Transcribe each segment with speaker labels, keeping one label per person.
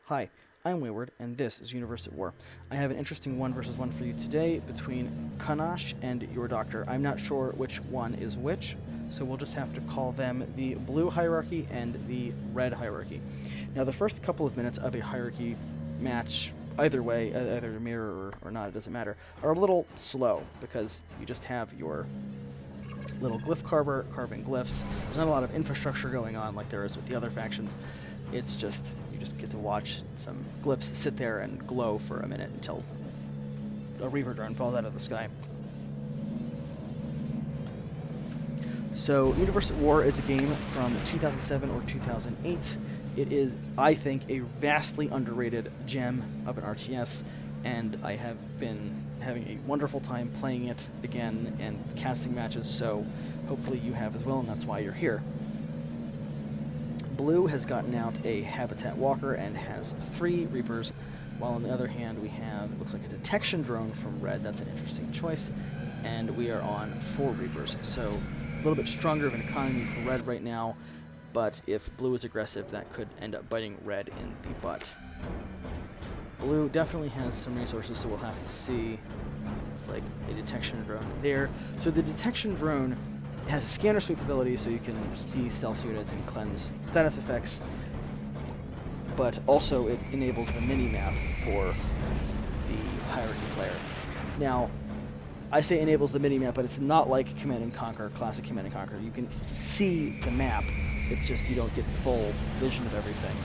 Speaker 1: Hi, I'm Wayward, and this is Universe at War. I have an interesting 1 versus 1 for you today between Cunnosh and your doctor. I'm not sure which one is which, so we'll just have to call them the blue hierarchy and the red hierarchy. Now, the first couple of minutes of a hierarchy match, either way, either mirror or not, it doesn't matter, are a little slow because you just have your little glyph carver carving glyphs. There's not a lot of infrastructure going on like there is with the other factions. It's just, you just get to watch some glyphs sit there and glow for a minute until a Reaper drone falls out of the sky. So, Universe at War is a game from 2007 or 2008. It is, I think, a vastly underrated gem of an RTS, and I have been having a wonderful time playing it again and casting matches, so hopefully you have as well, and that's why you're here. Blue has gotten out a Habitat Walker and has 3 Reapers, while on the other hand we have, it looks like a detection drone from Red. That's an interesting choice, and we are on 4 Reapers, so a little bit stronger of an economy for Red right now, but if Blue is aggressive, that could end up biting Red in the butt. Blue definitely has some resources, so we'll have to see. It's like a detection drone there. So the detection drone has a scanner sweep ability, so you can see stealth units and cleanse status effects, but also it enables the mini-map for the hierarchy player. Now, I say enables the mini-map, but it's not like Command & Conquer, classic Command & Conquer. You can see the map, it's just you don't get full vision of everything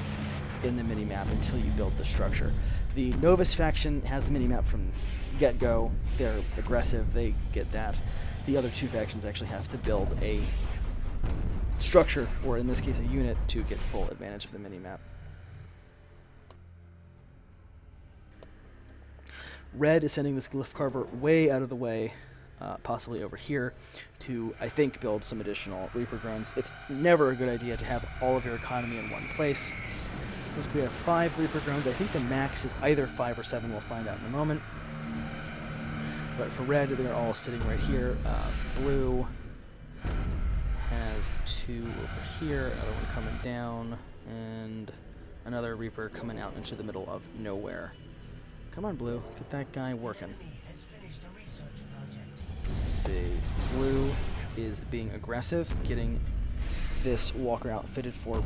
Speaker 1: in the mini-map until you build the structure. The Novus faction has the mini-map from get-go. They're aggressive, they get that. The other 2 factions actually have to build a structure, or in this case a unit, to get full advantage of the mini-map. Red is sending this glyph carver way out of the way, possibly over here, to, I think, build some additional Reaper drones. It's never a good idea to have all of your economy in one place. We have 5 Reaper drones. I think the max is either 5 or 7. We'll find out in a moment. But for Red, they're all sitting right here. Blue has 2 over here, another one coming down, and another Reaper coming out into the middle of nowhere. Come on, Blue. Get that guy working. Let's see. Blue is being aggressive, getting this walker outfitted for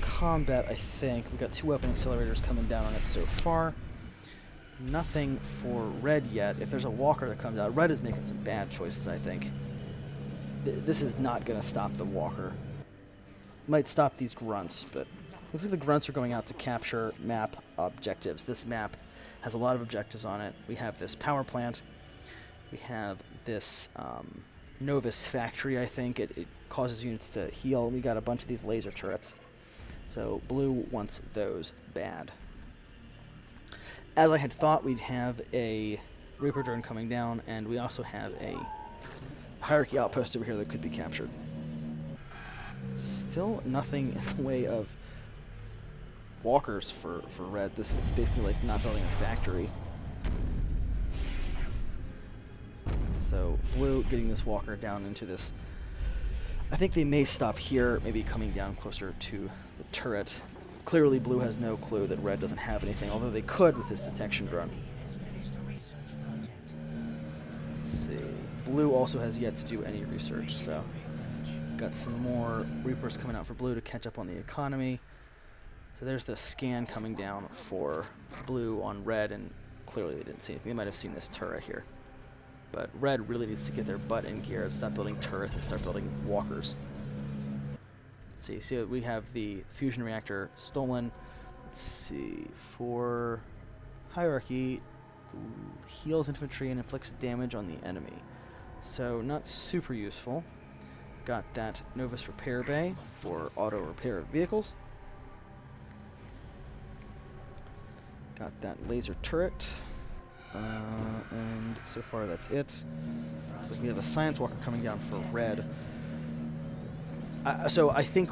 Speaker 1: combat, I think. We've got 2 weapon accelerators coming down on it so far. Nothing for Red yet. If there's a walker that comes out, Red is making some bad choices, I think. This is not going to stop the walker. Might stop these grunts, but looks like the grunts are going out to capture map objectives. This map has a lot of objectives on it. We have this power plant. We have this Novus factory, I think. It causes units to heal. We got a bunch of these laser turrets. So Blue wants those bad. As I had thought, we'd have a Reaper drone coming down, and we also have a hierarchy outpost over here that could be captured. Still nothing in the way of walkers for Red. It's basically like not building a factory. So Blue getting this walker down into this. I think they may stop here, maybe coming down closer to the turret. Clearly Blue has no clue that Red doesn't have anything, although they could with this detection drone. Let's see. Blue also has yet to do any research, so got some more Reapers coming out for Blue to catch up on the economy. So there's the scan coming down for Blue on Red, and clearly they didn't see anything. They might have seen this turret here. But Red really needs to get their butt in gear and stop building turrets and start building walkers. Let's see, we have the fusion reactor stolen. Let's see, for hierarchy, heals infantry and inflicts damage on the enemy. So not super useful. Got that Novus repair bay for auto repair of vehicles. Got that laser turret. And so far that's it. Looks like we have a science walker coming down for Red. So I think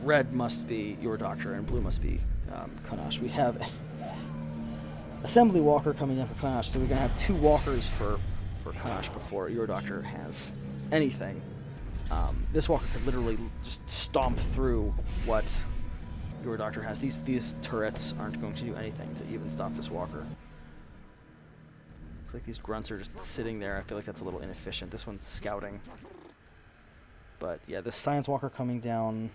Speaker 1: Red must be your doctor and Blue must be Cunnosh. We have assembly walker coming down for Cunnosh, so we're going to have 2 walkers for Cunnosh before your doctor has anything. This walker could literally just stomp through what your doctor has. These turrets aren't going to do anything to even stop this walker. Looks like these grunts are just sitting there. I feel like that's a little inefficient. This one's scouting. But yeah, this science walker coming down,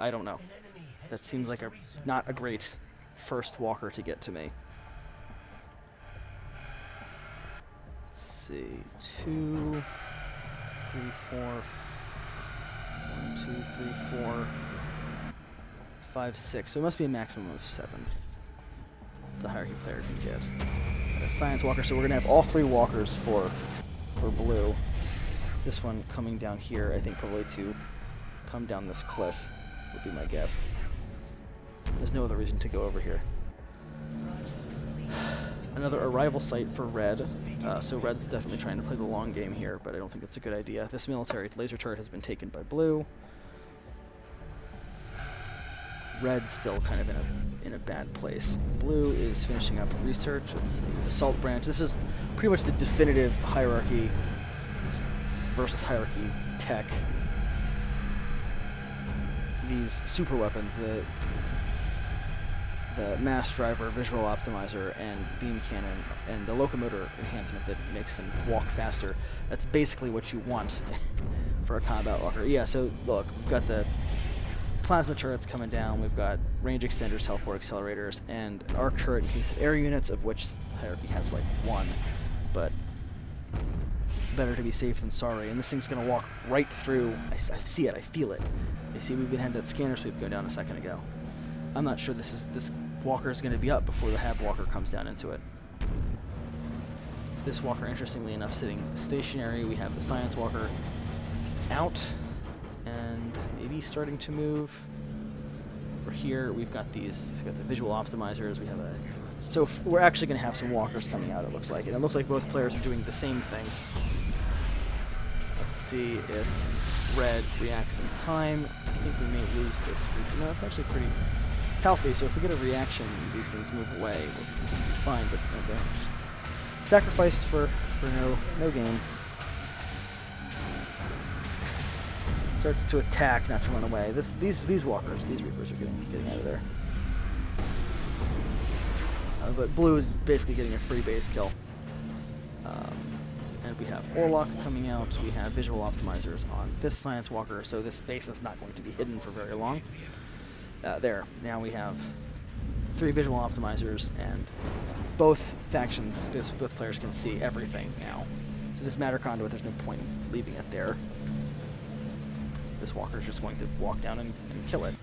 Speaker 1: I don't know. That seems like not a great first walker to get to me. Let's see. 2, 3, 4, 1, 2, 3, 4, 5, 6. So it must be a maximum of 7. The hierarchy player can get a science walker. So we're gonna have all 3 walkers for blue. This one coming down here, I think probably to come down this cliff would be my guess. There's no other reason to go over here. Another arrival site for red. So red's definitely trying to play the long game here, but I don't think it's a good idea. This military laser turret has been taken by blue. Red's still kind of in a bad place. Blue is finishing up research. It's assault branch. This is pretty much the definitive hierarchy versus hierarchy tech. These super weapons, the mass driver, visual optimizer, and beam cannon, and the locomotor enhancement that makes them walk faster. That's basically what you want for a combat walker. Yeah, so look, we've got the plasma turrets coming down, we've got range extenders, teleport accelerators, and arc turret in case of air units, of which hierarchy has like 1. But better to be safe than sorry. And this thing's going to walk right through. I see it, I feel it. You see, we even had that scanner sweep go down a second ago. I'm not sure this walker is going to be up before the hab walker comes down into it. This walker, interestingly enough, sitting stationary. We have the science walker out and maybe starting to move. For here, we've got we've got the visual optimizers. We have so we're actually going to have some walkers coming out, it looks like. And it looks like both players are doing the same thing. Let's see if red reacts in time. I think we may lose this. No, it's actually pretty healthy, so if we get a reaction, these things move away, we'll be fine, but okay, just sacrificed for no gain. Starts to attack, not to run away. These walkers, these reapers are getting out of there. But blue is basically getting a free base kill. And we have Orlok coming out. We have visual optimizers on this science walker, so this base is not going to be hidden for very long. There. Now we have 3 visual optimizers, and both factions, both players can see everything now. So this matter conduit, there's no point in leaving it there. This walker is just going to walk down and kill it.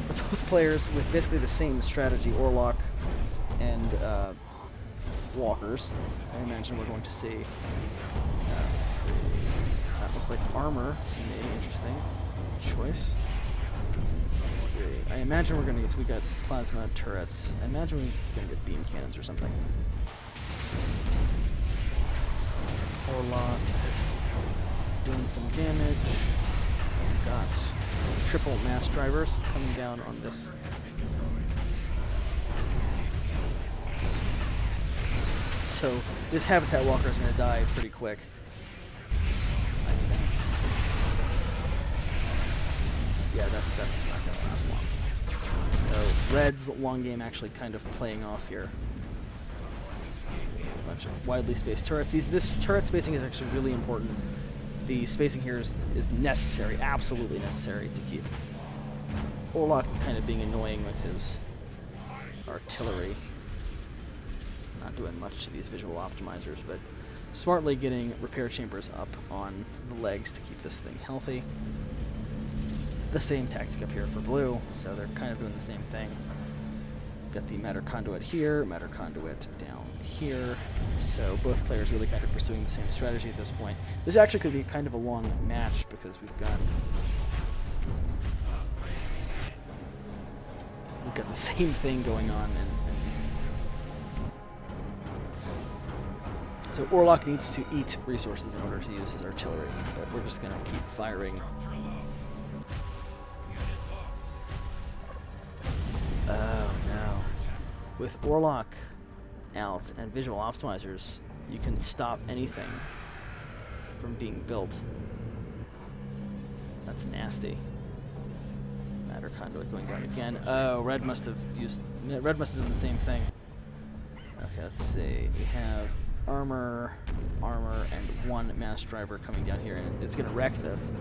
Speaker 1: Both players with basically the same strategy, Orlok and walkers. I imagine we're going to see. Let's see. That looks like armor. To me, interesting choice. Let's see. I imagine we're going to we got plasma turrets. I imagine we're going to get beam cannons or something. Orlok doing some damage. We've got triple mass drivers coming down on this. So this habitat walker is going to die pretty quick, I think. Yeah, that's not going to last long. So red's long game actually kind of playing off here. Let's see, a bunch of widely spaced turrets. This turret spacing is actually really important. The spacing here is necessary, absolutely necessary to keep Orlok kind of being annoying with his artillery. Not doing much to these visual optimizers, but smartly getting repair chambers up on the legs to keep this thing healthy. The same tactic up here for blue, so they're kind of doing the same thing. Got the matter conduit here, matter conduit down here. So both players really kind of pursuing the same strategy at this point. This actually could be kind of a long match because we've got the same thing going on. So Orlok needs to eat resources in order to use his artillery, but we're just going to keep firing. Oh no. With Orlok out and visual optimizers, you can stop anything from being built. That's nasty. Matter conduit going down again. Oh, red must have done the same thing. Okay, let's see. We have armor, and one mass driver coming down here, and it's going to wreck this.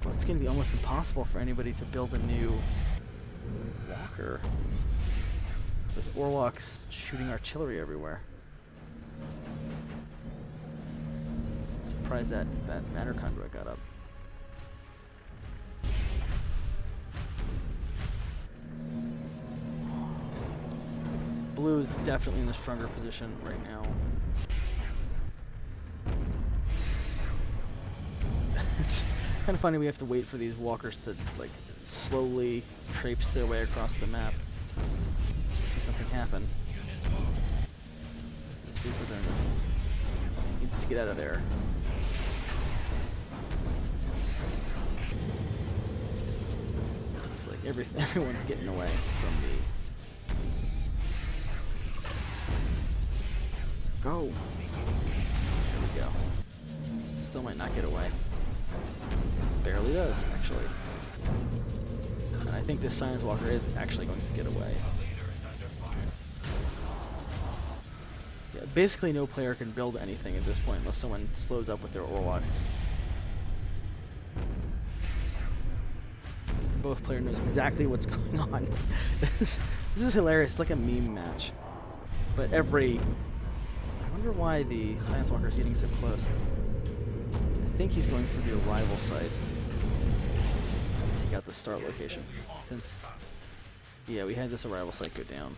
Speaker 1: Well, it's going to be almost impossible for anybody to build a new walker with Orlocks shooting artillery everywhere. Surprised that matter conduit got up. Blue is definitely in the stronger position right now. It's kind of funny we have to wait for these walkers to like slowly traipse their way across the map to see something happen. This Reaper there needs to get out of there. It's like everyone's getting away from me. Go! There we go. Still might not get away. Barely does, actually. And I think this Science Walker is actually going to get away. Yeah, basically no player can build anything at this point unless someone slows up with their Orlock. Both players knows exactly what's going on. This is hilarious. It's like a meme match. But I wonder why the Science Walker is getting so close. I think he's going for the arrival site to take out the start location. Since, yeah, we had this arrival site go down.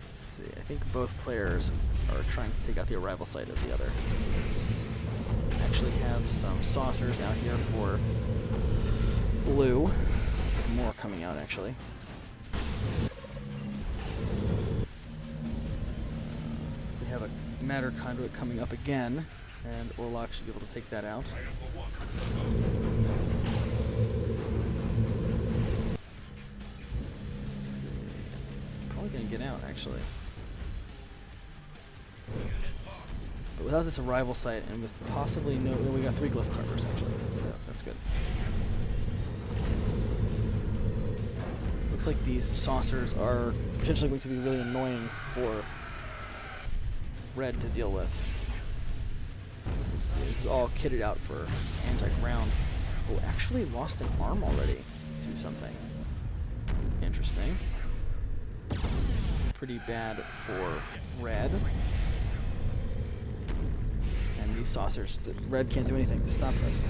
Speaker 1: Let's see, I think both players are trying to take out the arrival site of the other. Actually have some saucers out here for blue. There's like more coming out, actually. We have a matter conduit coming up again, and Orlock should be able to take that out. It's probably going to get out, actually. But without this arrival site, and with possibly no... Well, we got 3 glyph carvers, actually, so that's good. Looks like these saucers are potentially going to be really annoying for red to deal with. This is all kitted out for anti-ground. Oh, actually lost an arm already to something. Interesting. It's pretty bad for red. And these saucers, red can't do anything to stop this.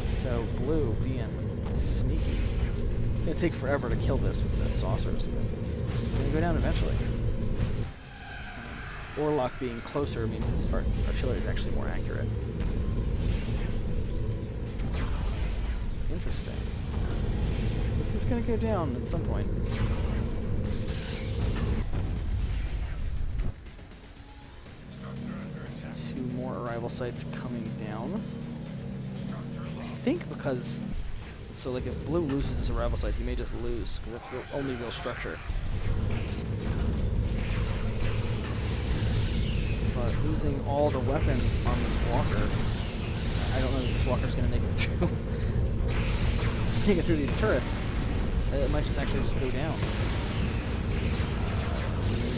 Speaker 1: So blue being sneaky. It's gonna take forever to kill this with the saucers. It's going to go down eventually. Orlock being closer means his artillery is actually more accurate. Interesting. This is going to go down at some point. 2 more arrival sites coming down. I think because... So, like, if blue loses this arrival site, he may just lose, because that's the only real structure. But losing all the weapons on this walker, I don't know if this walker's going to make it through. Make it through these turrets. It might just actually just go down. I'm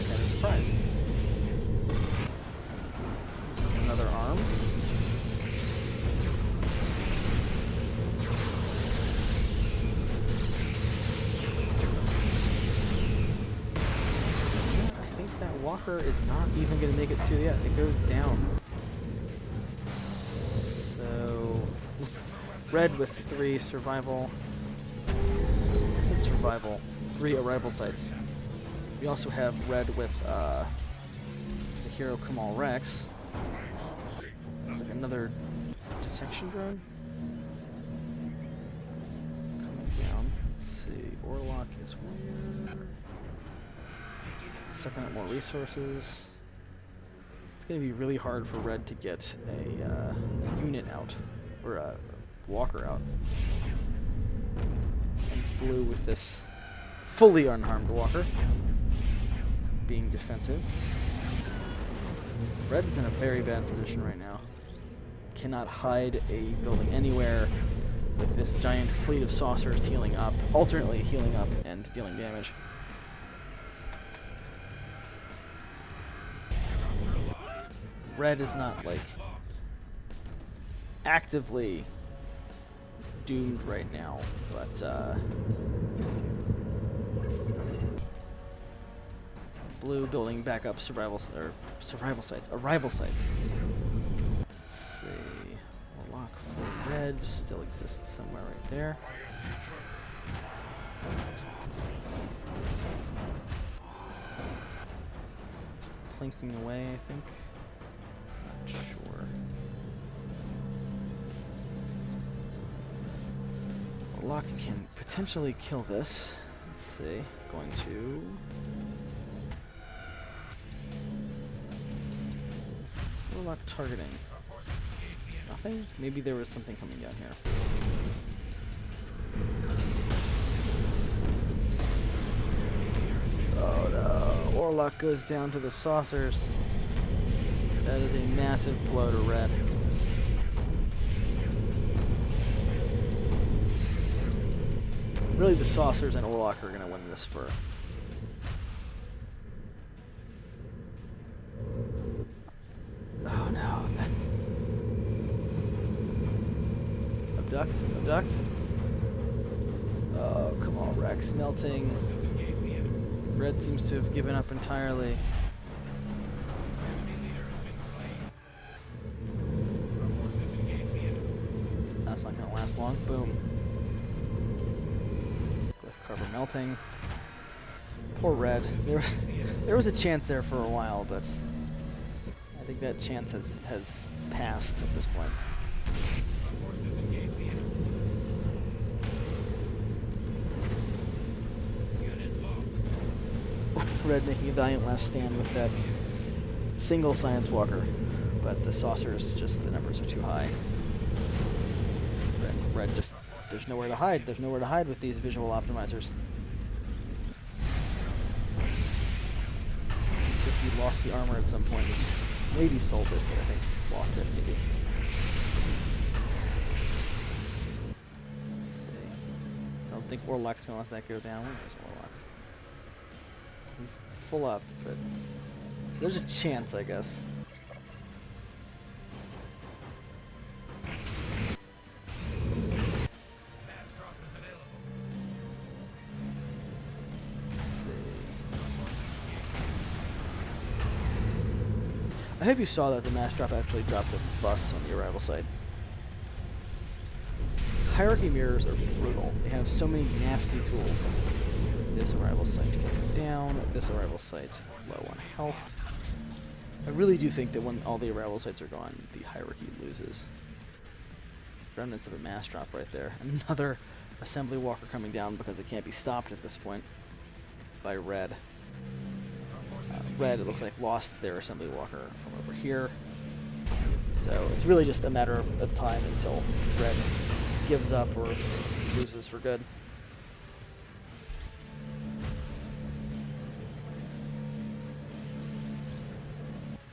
Speaker 1: kind of surprised. This is another arm. Walker is not even going to make it to the end. It goes down. So, red with 3 survival. I said survival. 3 arrival sites. We also have red with the hero Kamal Rex. There's like another detection drone coming down. Let's see. Orlock is where? Sucking up more resources. It's going to be really hard for red to get a unit out, or a walker out. And blue with this fully unharmed walker. Being defensive. Red is in a very bad position right now. Cannot hide a building anywhere with this giant fleet of saucers healing up, alternately healing up and dealing damage. Red is not, like, actively doomed right now, but blue building back up arrival sites. Let's see. Lock for red still exists somewhere right there. Just plinking away, I think. Not sure. Lock can potentially kill this. Let's see. Going to. Warlock targeting. Nothing? Maybe there was something coming down here. Oh no. Warlock goes down to the saucers. That is a massive blow to red. Really, the saucers and Warlock are going to win this for. Oh no. Abduct. Oh, come on, Rex. Melting. Red seems to have given up entirely. That's not going to last long. Boom. Glyph cover melting. Poor Red. There was a chance there for a while, but I think that chance has passed at this point. Red making a valiant last stand with that single Science Walker, but the saucers, just the numbers are too high. Red just, there's nowhere to hide. There's nowhere to hide with these visual optimizers. Looks like he lost the armor at some point. Maybe sold it, but I think lost it maybe. Let's see. I don't think Warlock's gonna let that go down. Where is Warlock? He's full up, but there's a chance, I guess. Let's see. I hope you saw that the mass drop actually dropped a bus on the arrival site. Hierarchy mirrors are brutal. They have so many nasty tools. This arrival site going down, this arrival site low on health. I really do think that when all the arrival sites are gone, the hierarchy loses. Remnants of a mass drop right there. Another assembly walker coming down because it can't be stopped at this point by Red. Red, it looks like, lost their assembly walker from over here. So it's really just a matter of time until Red gives up or loses for good.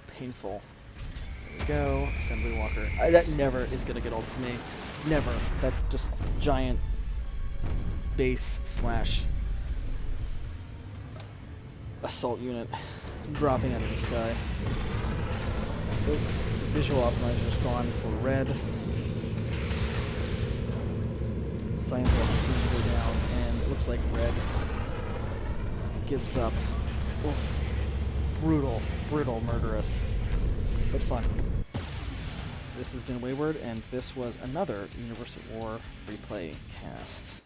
Speaker 1: Painful. There we go. Assembly walker. That never is going to get old for me. Never. That just giant base slash assault unit dropping out of the sky. Oh, visual optimizer's gone for red. Science walker seems to go down, and it looks like red gives up. Oof. Brutal, murderous, but fun. This has been Wayward, and this was another Universe at War replay cast.